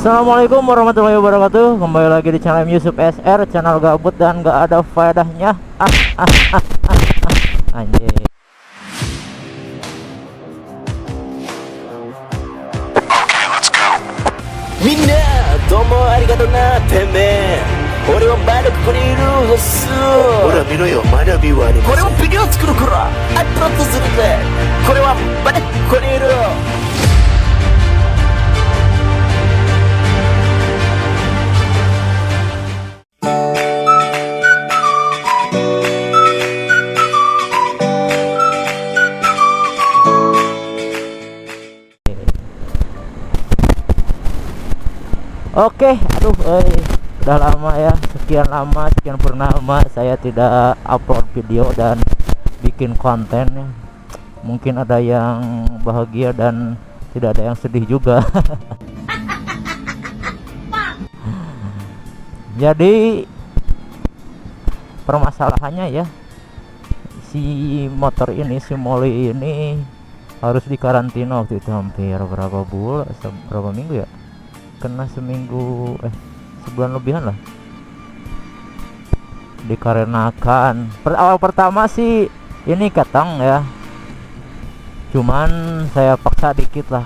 Assalamualaikum warahmatullahi wabarakatuh. Kembali lagi di channel Yusuf SR, channel gabut dan gak ada faedahnya. Anjir. Minna, domo arigatou na, teme. Ore wa mada kokoni iru hosu. Hora miro yo, mada bi wa arimasu. Kore wa video tsukuru kara. Upload suru de. Kore wa mada kokoni iru. Oke, aduh, udah lama ya, sekian purnama saya tidak upload video dan bikin konten ya. Mungkin ada yang bahagia dan tidak ada yang sedih juga. Jadi permasalahannya ya, si motor ini, si Molly ini harus dikarantina waktu itu hampir berapa bulan, berapa minggu ya? Kena seminggu, sebulan lebihan lah. Dikarenakan awal pertama sih ini ketang ya, cuman saya paksa dikit lah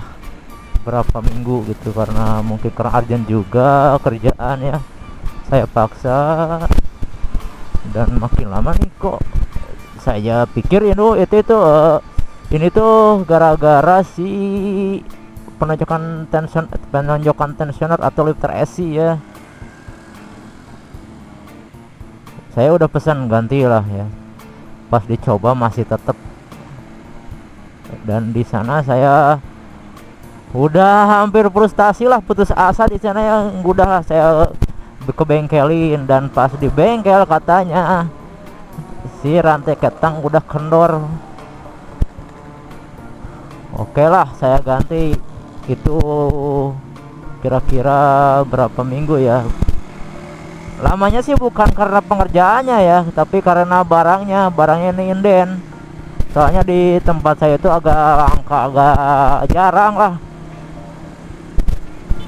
berapa minggu gitu, karena mungkin karena urgent juga kerjaan ya, saya paksa. Dan makin lama nih kok saya pikir ini tuh gara-gara si penonjokan tensioner atau lifter SC ya. Saya udah pesan ganti lah ya, pas dicoba masih tetap. Dan di sana saya udah hampir frustasi lah, putus asa di sana ya. Udah lah saya ke bengkelin, dan pas di bengkel katanya si rantai ketang udah kendor. Oke lah, saya ganti. Itu kira-kira berapa minggu ya, lamanya sih bukan karena pengerjaannya ya, tapi karena barangnya ini inden. Soalnya di tempat saya itu agak langka, agak jarang lah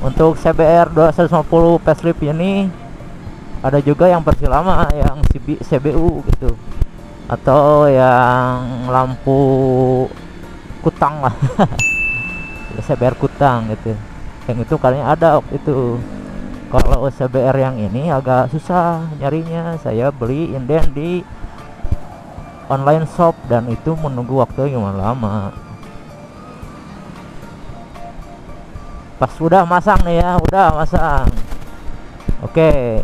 untuk CBR 250 facelift ini. Ada juga yang versi lama, yang CBU gitu, atau yang lampu kutang lah. CBR kutang gitu, yang itu kalinya ada waktu itu. Kalau CBR yang ini agak susah nyarinya, saya beli inden di online shop, dan itu menunggu waktu yang lama. Pas udah masang nih ya, udah masang, oke,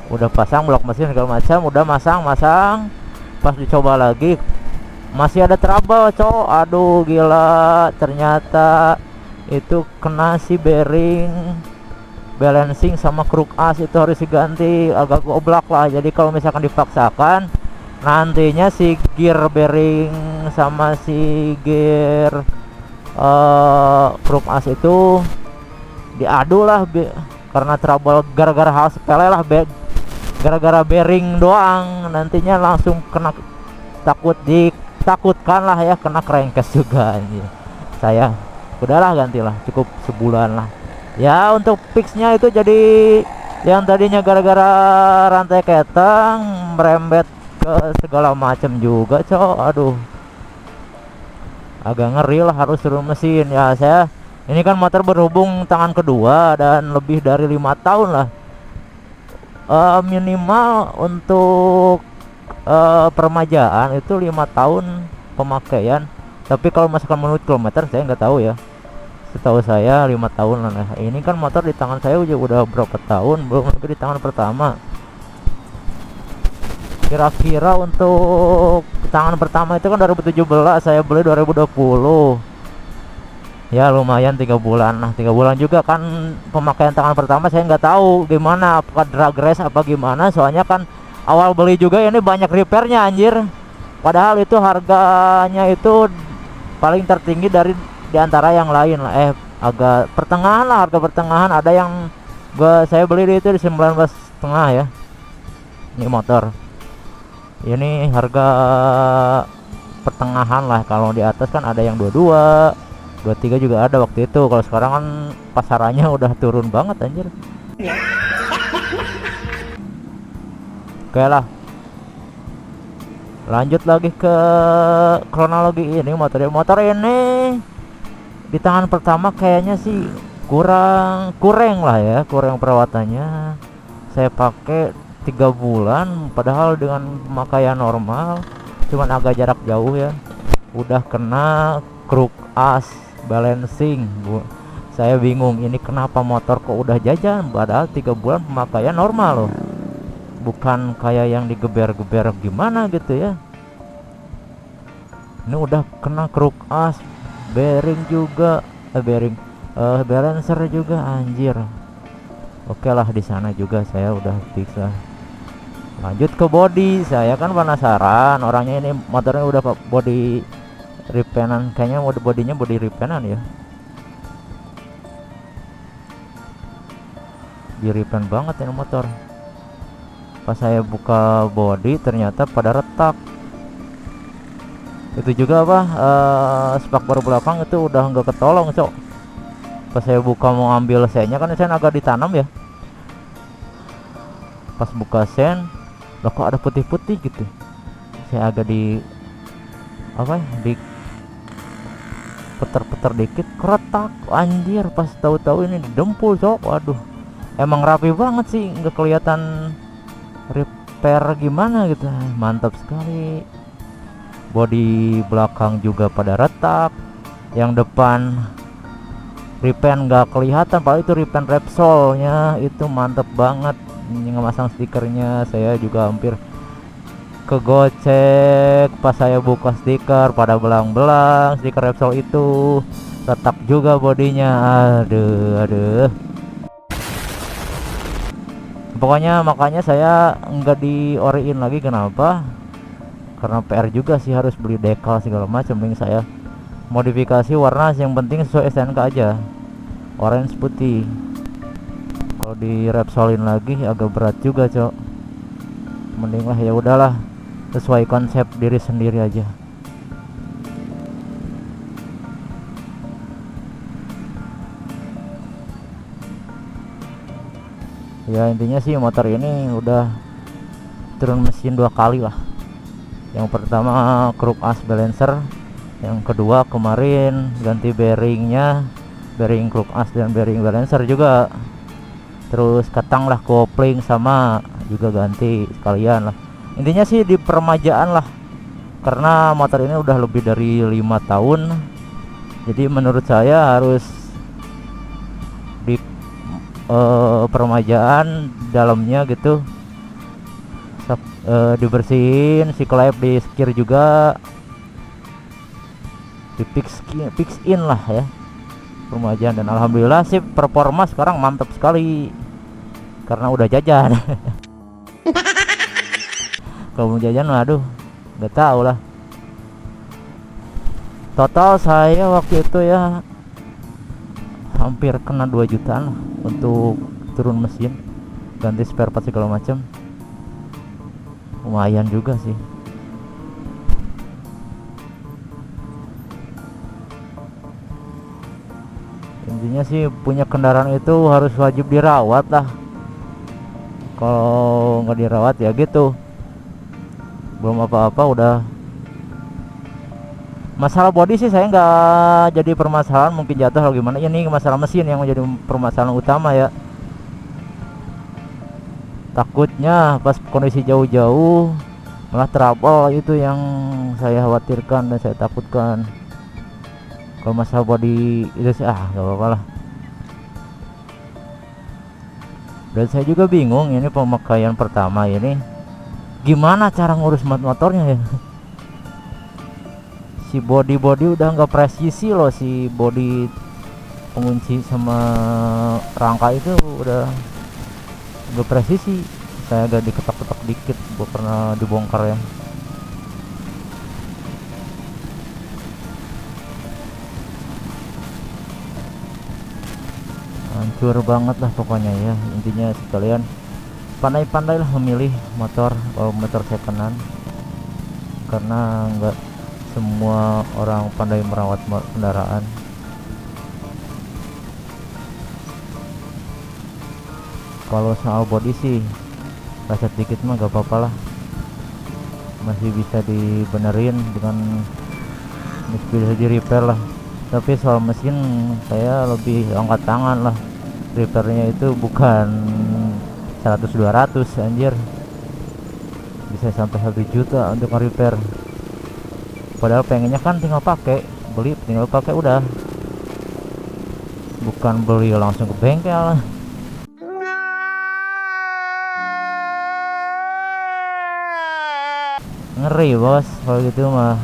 udah pasang blok mesin segala macam, udah masang. Pas dicoba lagi masih ada trouble, cowok. Aduh gila, ternyata itu kena si bearing balancing sama kruk as, itu harus diganti. Agak goblok lah. Jadi kalau misalkan dipaksakan, nantinya si gear bearing sama si gear kruk as itu diadu lah, karena trouble gara-gara hal sepele lah, gara-gara bearing doang. Nantinya langsung kena, takutkan lah ya, kena crankcase juga anjir. Saya udahlah gantilah, cukup sebulan lah ya. Untuk fixnya itu jadi yang tadinya gara-gara rantai ketang merembet ke segala macam juga, cowok. Aduh, agak ngeri lah, harus suruh mesin ya. Saya ini kan motor berhubung tangan kedua dan lebih dari 5 tahun lah, minimal untuk permajaan itu 5 tahun pemakaian. Tapi kalau misalkan menurut kilometer saya nggak tahu ya, setahu saya 5 tahun lah. Nah, ini kan motor di tangan saya udah berapa tahun, belum lagi di tangan pertama. Kira-kira untuk tangan pertama itu kan 2017, saya beli 2020 ya, lumayan 3 bulan. Nah 3 bulan juga kan pemakaian tangan pertama, saya nggak tahu gimana, apakah drag race apa gimana. Soalnya kan awal beli juga ini banyak repairnya anjir, padahal itu harganya itu paling tertinggi di antara yang lain lah. Agak pertengahan lah, harga pertengahan. Ada yang saya beli itu di 19,5 ya. Ini motor ini harga pertengahan lah. Kalau di atas kan ada yang 22, 23 juga ada waktu itu. Kalau sekarang kan pasarannya udah turun banget anjir. Oke lah, lanjut lagi ke kronologi ini. Motor ini di tangan pertama kayaknya sih kurang lah ya, kurang perawatannya. Saya pakai 3 bulan, padahal dengan pemakaian normal, cuman agak jarak jauh ya, udah kena kruk as balancing. Saya bingung ini kenapa motor kok udah jajan, padahal 3 bulan pemakaian normal loh, bukan kayak yang digeber-geber gimana gitu ya. Ini udah kena kruk as, bearing juga, balancer juga anjir. Oke lah, di sana juga saya udah fix lah. Lanjut ke body, saya kan penasaran orangnya ini motornya udah body repaintan, kayaknya bodinya body repaintan ya, di repaint banget ini motor. Pas saya buka body ternyata pada retak. Itu juga apa, spakbor belakang itu udah nggak ketolong cok. Pas saya buka mau ambil sennya, kan sen agak ditanam ya, pas buka sen loh kok ada putih-putih gitu. Saya agak di puter-puter dikit keretak anjir. Pas tahu-tahu ini didempul cok. Waduh, emang rapi banget sih, nggak kelihatan repair gimana gitu. Mantap sekali. Bodi belakang juga pada retak, yang depan repaint nggak kelihatan, padahal itu repaint Repsolnya itu mantep banget. Ini ngemasang stikernya saya juga hampir kegocek pas saya buka stiker, pada belang-belang stiker Repsol itu, retak juga bodinya. Aduh, pokoknya makanya saya nggak dioriin lagi. Kenapa? Karena PR juga sih, harus beli dekal segala macam. Mending saya modifikasi warna yang penting sesuai STNK aja, orange putih. Kalau di Repsolin lagi agak berat juga cok. Mending lah ya udahlah, sesuai konsep diri sendiri aja. Ya intinya sih motor ini udah turun mesin 2 kali lah. Yang pertama kruk as balancer, yang kedua kemarin ganti bearingnya, bearing kruk as dan bearing balancer juga. Terus katang lah, kopling sama juga ganti sekalian lah. Intinya sih di permajaan lah, karena motor ini udah lebih dari 5 tahun. Jadi menurut saya harus di permajaan dalamnya gitu, dibersihin, si klep di skir juga, di fix in lah ya permajaan. Dan alhamdulillah sih performa sekarang mantap sekali karena udah jajan. Kalau mau jajan aduh nggak tahu lah. Total saya waktu itu ya hampir kena 2 jutaan lah untuk turun mesin, ganti spare part segala macam. Lumayan juga sih. Intinya sih punya kendaraan itu harus wajib dirawat lah. Kalau nggak dirawat ya gitu, belum apa-apa udah. Masalah body sih saya nggak jadi permasalahan, mungkin jatuh atau gimana. Ini masalah mesin yang menjadi permasalahan utama ya. Takutnya pas kondisi jauh-jauh malah trouble, itu yang saya khawatirkan dan saya takutkan. Kalau masalah body itu sih nggak apa-apa lah. Dan saya juga bingung ini pemakaian pertama ini gimana cara ngurus motornya ya. Si body udah nggak presisi loh, si body pengunci sama rangka itu udah nggak presisi. Saya agak diketok-ketok dikit, gua pernah dibongkar ya. Hancur banget lah pokoknya ya. Intinya sekalian pandai-pandai lah memilih motor, kalau motor secondan, karena nggak semua orang pandai merawat kendaraan. Kalau soal body sih lecet dikit mah gak apa-apa lah, masih bisa dibenerin dengan bisa di repair lah. Tapi soal mesin saya lebih angkat tangan lah, repairnya itu bukan 100-200 anjir, bisa sampai 1 juta untuk nge-repair. Padahal pengennya kan tinggal pakai, beli tinggal pakai udah, bukan beli langsung ke bengkel. Ngeri bos kalau gitu mah.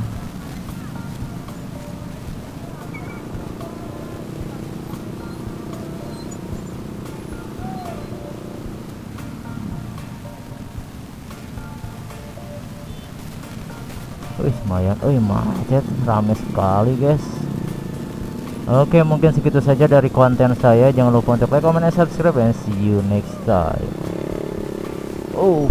Wih lumayan, macet, rame sekali guys. Oke, mungkin segitu saja dari konten saya. Jangan lupa untuk like, comment, and subscribe, and see you next time. Oh.